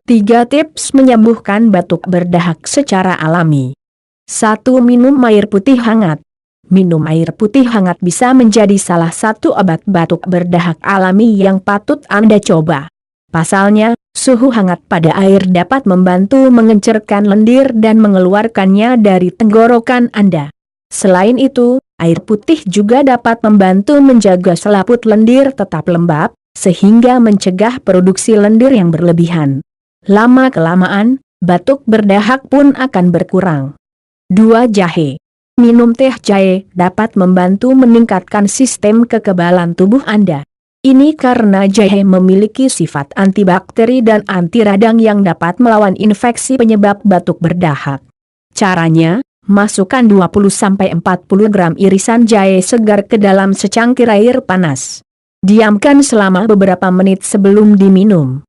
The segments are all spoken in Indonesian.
3 tips menyembuhkan batuk berdahak secara alami. 1. Minum air putih hangat. Minum air putih hangat bisa menjadi salah satu obat batuk berdahak alami yang patut Anda coba. Pasalnya, suhu hangat pada air dapat membantu mengencerkan lendir dan mengeluarkannya dari tenggorokan Anda. Selain itu, air putih juga dapat membantu menjaga selaput lendir tetap lembab, sehingga mencegah produksi lendir yang berlebihan. Lama-kelamaan, batuk berdahak pun akan berkurang. 2. Jahe. Minum teh jahe dapat membantu meningkatkan sistem kekebalan tubuh Anda. Ini karena jahe memiliki sifat antibakteri dan anti radang yang dapat melawan infeksi penyebab batuk berdahak. Caranya, masukkan 20-40 gram irisan jahe segar ke dalam secangkir air panas. Diamkan selama beberapa menit sebelum diminum.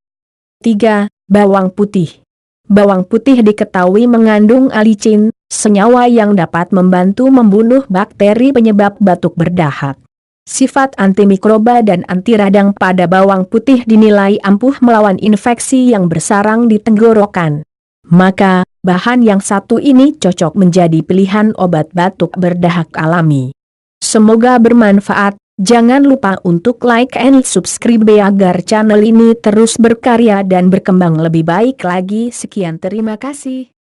3. Bawang putih. Bawang putih diketahui mengandung alicin, senyawa yang dapat membantu membunuh bakteri penyebab batuk berdahak. Sifat antimikroba dan anti radang pada bawang putih dinilai ampuh melawan infeksi yang bersarang di tenggorokan. Maka, bahan yang satu ini cocok menjadi pilihan obat batuk berdahak alami. Semoga bermanfaat. Jangan lupa untuk like and subscribe agar channel ini terus berkarya dan berkembang lebih baik lagi. Sekian, terima kasih.